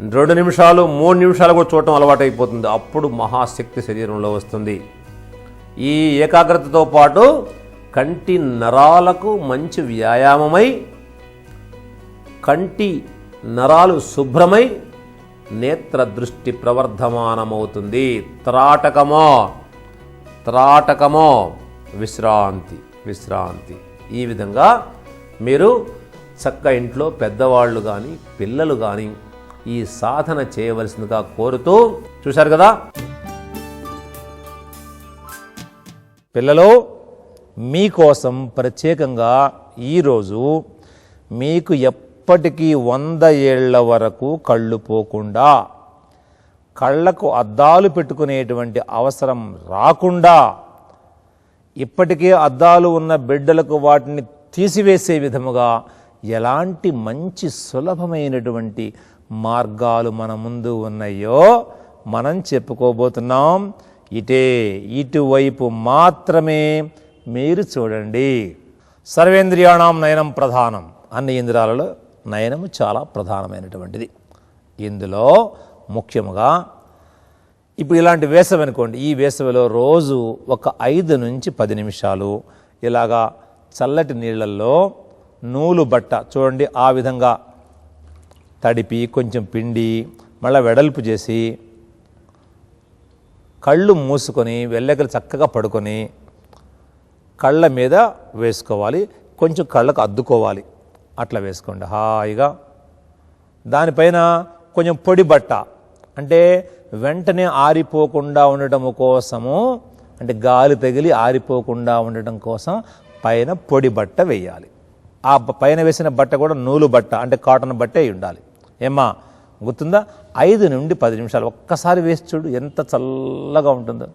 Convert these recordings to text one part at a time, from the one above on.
2 నిమిషాలు 3 నిమిషాలు కూడా చూడటం అలవాటైపోతుంది. అప్పుడు మహాశక్తి శరీరంలో వస్తుంది. ఈ ఏకాగ్రతతో పాటు కంటి నరాలకు మంచి వ్యాయామమై కంటి నరాలు శుభ్రమై నేత్ర దృష్టి ప్రవర్ధమానమవుతుంది. త్రాటకమో విశ్రాంతి. ఈ విధంగా మీరు చక్క ఇంట్లో పెద్దవాళ్ళు కానీ పిల్లలు కానీ ఈ సాధన చేయవలసిందిగా కోరుతూ, చూశారు కదా పిల్లలు, మీకోసం ప్రత్యేకంగా ఈరోజు మీకు ఎప్పటికీ 100 ఏళ్ల వరకు కళ్ళు పోకుండా, కళ్ళకు అద్దాలు పెట్టుకునేటువంటి అవసరం రాకుండా, ఇప్పటికే అద్దాలు ఉన్న బిడ్డలకు వాటిని తీసివేసే విధముగా ఎలాంటి మంచి సులభమైనటువంటి మార్గాలు మన ముందు ఉన్నాయో మనం చెప్పుకోబోతున్నాం. ఇటువైపు మాత్రమే మీరు చూడండి. సర్వేంద్రియాణం నయనం ప్రధానం. అన్ని ఇంద్రియాలలో నయనము చాలా ప్రధానమైనటువంటిది. ఇందులో ముఖ్యముగా ఇప్పుడు ఇలాంటి వేసవి అనుకోండి, ఈ వేసవిలో రోజు ఒక 5 నుంచి 10 నిమిషాలు ఇలాగా చల్లటి నీళ్ళల్లో నూలు బట్ట చూడండి, ఆ విధంగా తడిపి కొంచెం పిండి మళ్ళీ వెడల్పు చేసి కళ్ళు మూసుకొని వెల్లెకలు చక్కగా పడుకొని కళ్ళ మీద వేసుకోవాలి. కొంచెం కళ్ళకు అద్దుకోవాలి. అట్లా వేసుకోండి హాయిగా. దానిపైన కొంచెం పొడి బట్ట, అంటే వెంటనే ఆరిపోకుండా ఉండటం కోసము, అంటే గాలి తగిలి ఆరిపోకుండా ఉండటం కోసం పైన పొడి బట్ట వేయాలి. ఆ పైన వేసిన బట్ట కూడా నూలు బట్ట, అంటే కాటన్ బట్టే ఉండాలి. ఏమ్మా గుర్తుందా? 5 నుండి 10 నిమిషాలు ఒక్కసారి వేసి చూడు, ఎంత చల్లగా ఉంటుందో.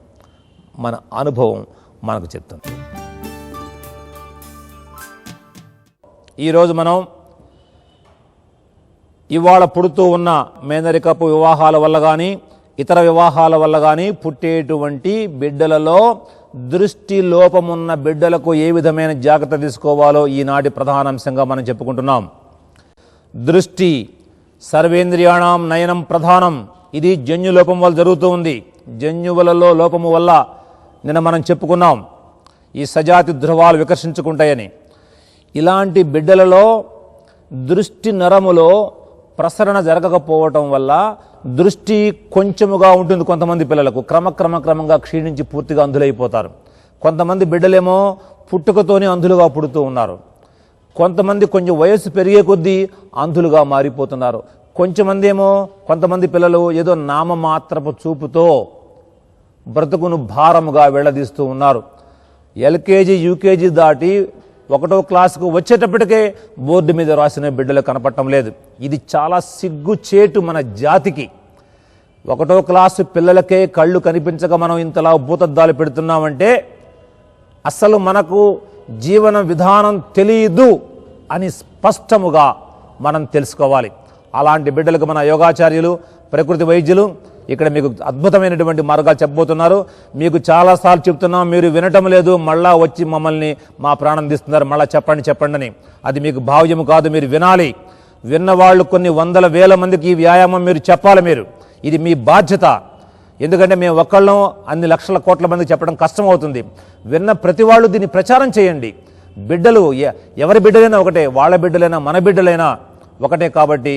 మన అనుభవం మనకు చెప్తుంది. ఈరోజు మనం ఇవాళ పుడుతూ ఉన్న మేనరికపు వివాహాల వల్ల కానీ ఇతర వివాహాల వల్ల కానీ పుట్టేటువంటి బిడ్డలలో దృష్టి లోపమున్న బిడ్డలకు ఏ విధమైన జాగ్రత్త తీసుకోవాలో ఈనాటి ప్రధానాంశంగా మనం చెప్పుకుంటున్నాం. దృష్టి సర్వేంద్రియాణం నయనం ప్రధానం. ఇది జన్యు లోపం వల్ల జరుగుతూ ఉంది. జన్యువులలో లోపము వల్ల నిన్న మనం చెప్పుకున్నాం ఈ సజాతి ధ్రువాలు వికర్షించుకుంటాయని. ఇలాంటి బిడ్డలలో దృష్టి నరములో ప్రసరణ జరగకపోవటం వల్ల దృష్టి కొంచెముగా ఉంటుంది. కొంతమంది పిల్లలకు క్రమంగా క్షీణించి పూర్తిగా అంధులైపోతారు. కొంతమంది బిడ్డలేమో పుట్టుకతోనే అంధులుగా పుడుతూ ఉన్నారు. కొంతమంది కొంచెం వయస్సు పెరిగే కొద్దీ అంధులుగా మారిపోతున్నారు. కొంతమంది పిల్లలు ఏదో నామమాత్రపు చూపుతో బ్రతుకును భారముగా వెళ్లదీస్తూ ఉన్నారు. ఎల్కేజీ యూకేజీ దాటి 1వ క్లాసుకు వచ్చేటప్పటికే బోర్డు మీద రాసిన బిడ్డలు కనపడటం లేదు. ఇది చాలా సిగ్గుచేటు మన జాతికి. 1వ క్లాసు పిల్లలకే కళ్ళు కనిపించక మనం ఇంతలా భూతద్దాలు పెడుతున్నామంటే అసలు మనకు జీవన విధానం తెలియదు అని స్పష్టముగా మనం తెలుసుకోవాలి. అలాంటి బిడ్డలకు మన యోగాచార్యులు, ప్రకృతి వైద్యులు ఇక్కడ మీకు అద్భుతమైనటువంటి మార్గాలు చెప్పబోతున్నారు. మీకు చాలాసార్లు చెప్తున్నాం, మీరు వినటం లేదు. మళ్ళా వచ్చి మమ్మల్ని మా ప్రాణం తీస్తున్నారు, మళ్ళా చెప్పండి అని. అది మీకు భావ్యము కాదు, మీరు వినాలి. విన్నవాళ్ళు కొన్ని 100,000 మందికి ఈ వ్యాయామం మీరు చెప్పాలి. ఇది మీ బాధ్యత. ఎందుకంటే మేము ఒక్కళ్ళం అన్ని లక్షల కోట్ల మందికి చెప్పడం కష్టం అవుతుంది. విన్న ప్రతి వాళ్ళు దీన్ని ప్రచారం చేయండి. బిడ్డలు ఎవరి బిడ్డలైనా ఒకటే, వాళ్ళ బిడ్డలైనా మన బిడ్డలైనా ఒకటే. కాబట్టి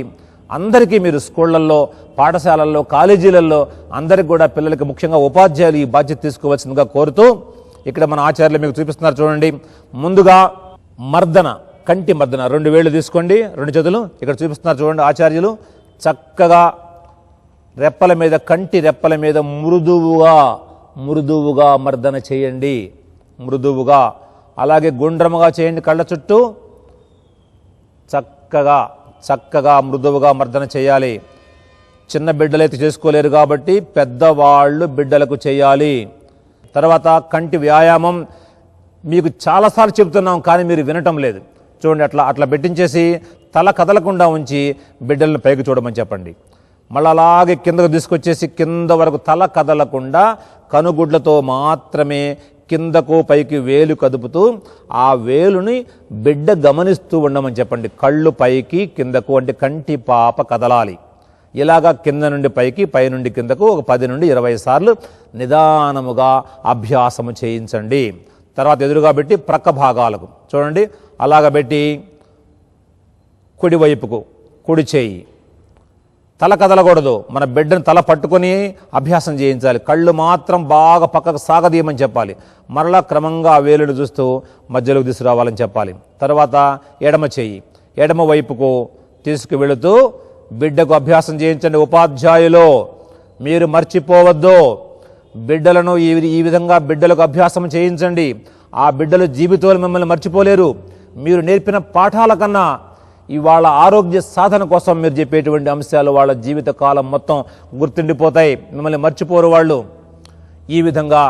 అందరికీ మీరు స్కూళ్లలో, పాఠశాలల్లో, కాలేజీలలో అందరికి కూడా పిల్లలకి ముఖ్యంగా ఉపాధ్యాయులు ఈ బాధ్యత తీసుకోవాల్సిందిగా కోరుతూ ఇక్కడ మన ఆచార్యులు మీకు చూపిస్తున్నారు చూడండి. ముందుగా మర్దన, కంటి మర్దన. 2 వేళ్ళు తీసుకోండి, 2 చేతులు ఇక్కడ చూపిస్తున్నారు చూడండి ఆచార్యులు. చక్కగా రెప్పల మీద, కంటి రెప్పల మీద మృదువుగా మర్దన చేయండి. మృదువుగా, అలాగే గుండ్రముగా చేయండి. కళ్ళ చుట్టూ చక్కగా మృదువుగా మర్దన చేయాలి. చిన్న బిడ్డలైతే చేసుకోలేరు కాబట్టి పెద్దవాళ్ళు బిడ్డలకు చేయాలి. తర్వాత కంటి వ్యాయామం మీకు చాలాసార్లు చెబుతున్నాం, కానీ మీరు వినటం లేదు. చూడండి, అట్లా పెట్టించేసి తల కదలకుండా ఉంచి బిడ్డలను పైకి చూడమని చెప్పండి. మళ్ళీ అలాగే కిందకు తీసుకొచ్చేసి కింద వరకు తల కదలకుండా కనుగుడ్లతో మాత్రమే కిందకు పైకి వేలు కదుపుతూ ఆ వేలుని బిడ్డ గమనిస్తూ ఉండమని చెప్పండి. కళ్ళు పైకి కిందకు, అంటే కంటి పాప కదలాలి. ఇలాగా కింద నుండి పైకి, పై నుండి కిందకు ఒక 10 నుండి 20 సార్లు నిదానముగా అభ్యాసము చేయించండి. తర్వాత ఎదురుగా పెట్టి ప్రక్క భాగాలకు చూడండి, అలాగ పెట్టి కుడివైపుకు కుడి చేయి, తల కదలకూడదు. మన బిడ్డను తల పట్టుకొని అభ్యాసం చేయించాలి. కళ్ళు మాత్రం బాగా పక్కకు సాగదీయమని చెప్పాలి. మరలా క్రమంగా ఆ వేలును చూస్తూ మధ్యలోకి తీసుకురావాలని చెప్పాలి. తర్వాత ఎడమ చెయ్యి ఎడమ వైపుకు తీసుకువెళుతూ బిడ్డకు అభ్యాసం చేయించండి. ఉపాధ్యాయులు మీరు మర్చిపోవద్దు, బిడ్డలను ఈ విధంగా బిడ్డలకు అభ్యాసం చేయించండి. ఆ బిడ్డలు జీవితంలో మిమ్మల్ని మర్చిపోలేరు. మీరు నేర్పిన పాఠాల కన్నా వాళ్ళ ఆరోగ్య సాధన కోసం మీరు చెప్పేటువంటి అంశాలు వాళ్ళ జీవిత కాలం మొత్తం గుర్తుండిపోతాయి, మిమ్మల్ని మర్చిపోరు వాళ్ళు. ఈ విధంగా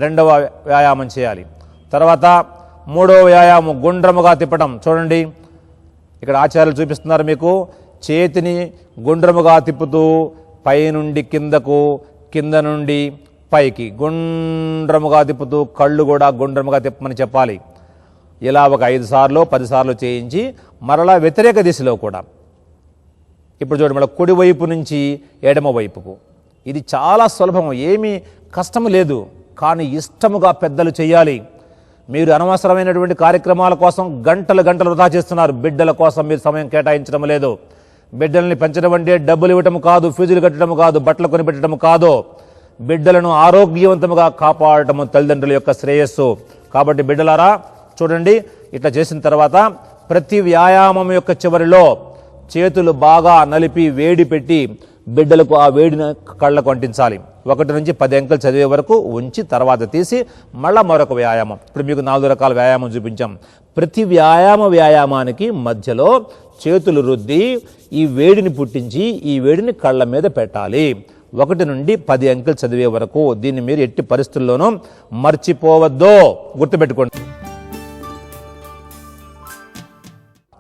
రెండవ వ్యాయామం చేయాలి. తర్వాత మూడవ వ్యాయామం గుండ్రముగా తిప్పటం. చూడండి, ఇక్కడ ఆచార్యులు చూపిస్తున్నారు మీకు. చేతిని గుండ్రముగా తిప్పుతూ పై నుండి కిందకు, కింద నుండి పైకి గుండ్రముగా తిప్పుతూ కళ్ళు కూడా గుండ్రముగా తిప్పమని చెప్పాలి. ఇలా ఒక 5 సార్లు 10 సార్లు చేయించి మరలా వ్యతిరేక దిశలో కూడా. ఇప్పుడు చూడండి, మళ్ళీ కుడివైపు నుంచి ఎడమ వైపుకు. ఇది చాలా సులభం, ఏమీ కష్టము లేదు, కానీ ఇష్టముగా పెద్దలు చేయాలి. మీరు అనవసరమైనటువంటి కార్యక్రమాల కోసం గంటలు వృధా చేస్తున్నారు. బిడ్డల కోసం మీరు సమయం కేటాయించడం లేదు. బిడ్డల్ని పెంచడం అంటే డబ్బులు ఇవ్వటం కాదు, ఫీజులు కట్టడం కాదు, బట్టలు కొనిపెట్టడం కాదు. బిడ్డలను ఆరోగ్యవంతముగా కాపాడటము తల్లిదండ్రుల యొక్క శ్రేయస్సు. కాబట్టి బిడ్డలారా చూడండి, ఇట్లా చేసిన తర్వాత ప్రతి వ్యాయామం యొక్క చివరిలో చేతులు బాగా నలిపి వేడి పెట్టి బిడ్డలకు ఆ వేడిని కళ్ళకు అంటించాలి. 1 నుంచి 10 అంకెలు చదివే వరకు ఉంచి తర్వాత తీసి మళ్ళా మరొక వ్యాయామం. ఇప్పుడు మీకు 4 రకాల వ్యాయామం చూపించాం. ప్రతి వ్యాయామానికి మధ్యలో చేతులు రుద్ది ఈ వేడిని పుట్టించి ఈ వేడిని కళ్ళ మీద పెట్టాలి. 1 నుండి 10 అంకెలు చదివే వరకు. దీన్ని మీరు ఎట్టి పరిస్థితుల్లోనూ మర్చిపోవద్దు, గుర్తుపెట్టుకోండి.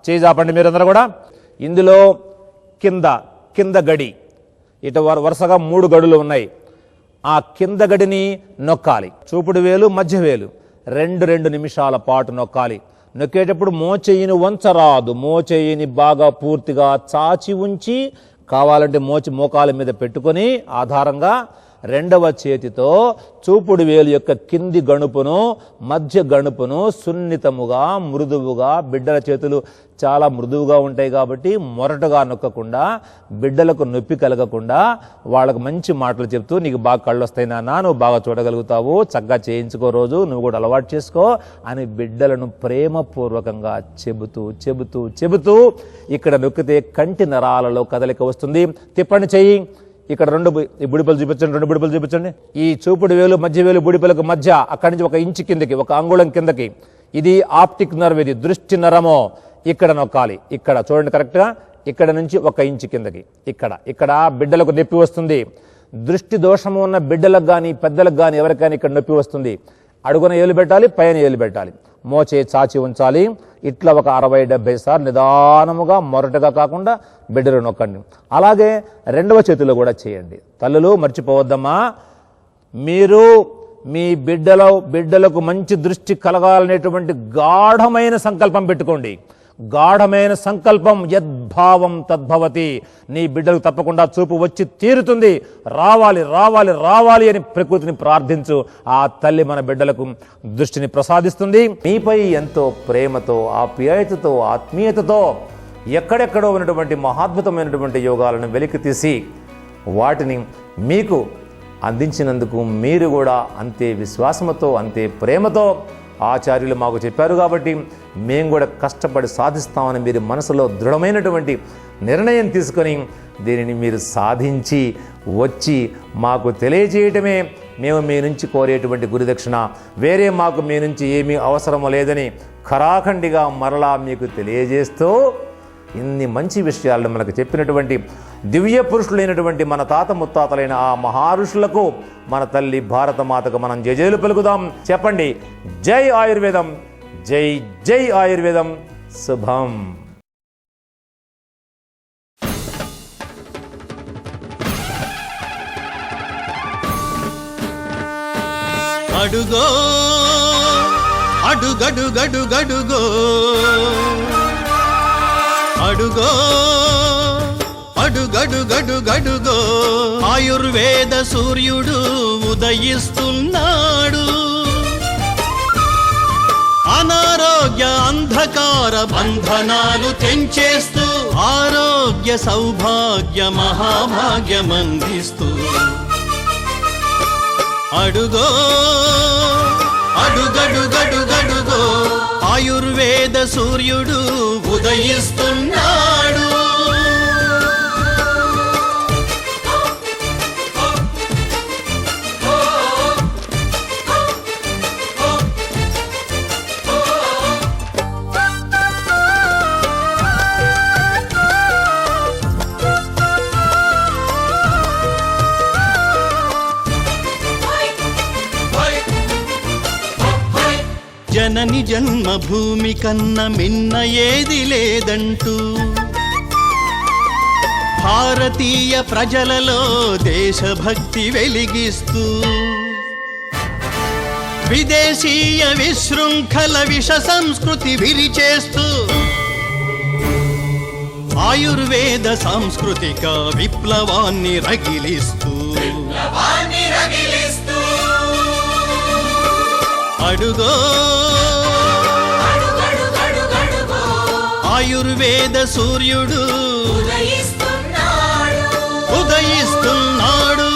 చేయి చాపండి మీరందరూ కూడా. ఇందులో కింద గడి ఇటు వరుసగా 3 గడులు ఉన్నాయి. ఆ కింద గడిని నొక్కాలి. చూపుడు వేలు మధ్య వేలు 2 నిమిషాల పాటు నొక్కాలి. నొక్కేటప్పుడు మోచేయిని వంచరాదు. మోచేయిని బాగా పూర్తిగా చాచి ఉంచి, కావాలంటే మోకాల మీద పెట్టుకొని ఆధారంగా రెండవ చేతితో చూపుడు వేలు యొక్క కింది గణుపును మధ్య గణుపును సున్నితముగా మృదువుగా, బిడ్డల చేతులు చాలా మృదువుగా ఉంటాయి కాబట్టి మొరటుగా నొక్కకుండా, బిడ్డలకు నొప్పి కలగకుండా వాళ్ళకు మంచి మాటలు చెప్తూ, నీకు బాగా కళ్ళు వస్తాయి నాన్న, నువ్వు బాగా చూడగలుగుతావు, చక్కగా చేయించుకో, రోజు నువ్వు కూడా అలవాటు చేసుకో అని బిడ్డలను ప్రేమపూర్వకంగా చెబుతూ ఇక్కడ నొక్కితే కంటి నరాలలో కదలిక వస్తుంది. తిప్పండి చెయ్యి. ఇక్కడ 2 బుడిపలు చూపించండి, 2 బుడిపలు చూపించండి. ఈ చూపుడు వేలు మధ్య వేలు బుడిపలకు మధ్య అక్కడి నుంచి 1 ఇంచు కిందకి, 1 అంగుళం కిందకి. ఇది ఆప్టిక్ నర్వ్, ఇది దృష్టి నరము. ఇక్కడ నొక్కాలి. ఇక్కడ చూడండి కరెక్ట్గా. ఇక్కడ నుంచి 1 ఇంచు కిందకి. ఇక్కడ బిడ్డలకు నొప్పి వస్తుంది. దృష్టి దోషము ఉన్న బిడ్డలకు కానీ పెద్దలకు కానీ ఎవరికైనా ఇక్కడ నొప్పి వస్తుంది. అడుగున ఏలు పెట్టాలి, పైన ఏలు పెట్టాలి, మోచే చాచి ఉంచాలి. ఇట్లా ఒక 60-70 సార్లు నిదానముగా మొరటుగా కాకుండా బిడ్డలు నొక్కండి. అలాగే రెండవ చేతిలో కూడా చేయండి. తల్లులు మర్చిపోవద్దమ్మా, మీరు మీ బిడ్డలకు మంచి దృష్టి కలగాలనేటువంటి గాఢమైన సంకల్పం పెట్టుకోండి. గాఢమైన సంకల్పం, యద్భావం తద్భవతి. నీ బిడ్డలకు తప్పకుండా చూపు వచ్చి తీరుతుంది. రావాలి అని ప్రకృతిని ప్రార్థించు. ఆ తల్లి మన బిడ్డలకు దృష్టిని ప్రసాదిస్తుంది. నీపై ఎంతో ప్రేమతో, ఆప్యాయతతో, ఆత్మీయతతో ఎక్కడెక్కడో ఉన్నటువంటి మహాద్భుతమైనటువంటి యోగాలను వెలికి తీసి వాటిని మీకు అందించినందుకు మీరు కూడా అంతే విశ్వాసంతో, అంతే ప్రేమతో ఆచార్యులు మాకు చెప్పారు కాబట్టి మేము కూడా కష్టపడి సాధిస్తామని మీరు మనసులో దృఢమైనటువంటి నిర్ణయం తీసుకొని దీనిని మీరు సాధించి వచ్చి మాకు తెలియజేయటమే మేము మీ నుంచి కోరేటువంటి గురుదక్షిణ. వేరే మాకు మీ నుంచి ఏమీ అవసరము లేదని ఖరాఖండిగా మరలా మీకు తెలియజేస్తూ ఇన్ని మంచి విషయాలను మనకు చెప్పినటువంటి దివ్య పురుషులైనటువంటి మన తాత ముత్తాతలైన ఆ మహారుషులకు మన తల్లి భారతమాతకు మనం జయజయలు పలుకుదాం. చెప్పండి, జై ఆయుర్వేదం, జై జై ఆయుర్వేదం. శుభం. అడుగో అడుగడుగడుగడుగో అడుగో అడుగడుగడుగడుగో ఆయుర్వేద సూర్యుడు ఉదయిస్తున్నాడు. అనారోగ్య అంధకార బంధనాలు తెంచేస్తూ ఆరోగ్య సౌభాగ్య మహాభాగ్యమందిస్తూ అడుగో అడుగడుగడుగడుగో ఆయుర్వేద సూర్యుడు ఉదయిస్తున్నాడు. జనని జన్మభూమి కన్న మిన్న ఏది లేదంటూ భారతీయ ప్రజలలో దేశభక్తి వెలిగిస్తూ విదేశీయ విశృంఖల విష సంస్కృతి విరిచేస్తూ ఆయుర్వేద సాంస్కృతిక విప్లవాన్ని రగిలిస్తూ అడుగో ఆయుర్వేద సూర్యుడు ఉదయిస్తున్నాడు.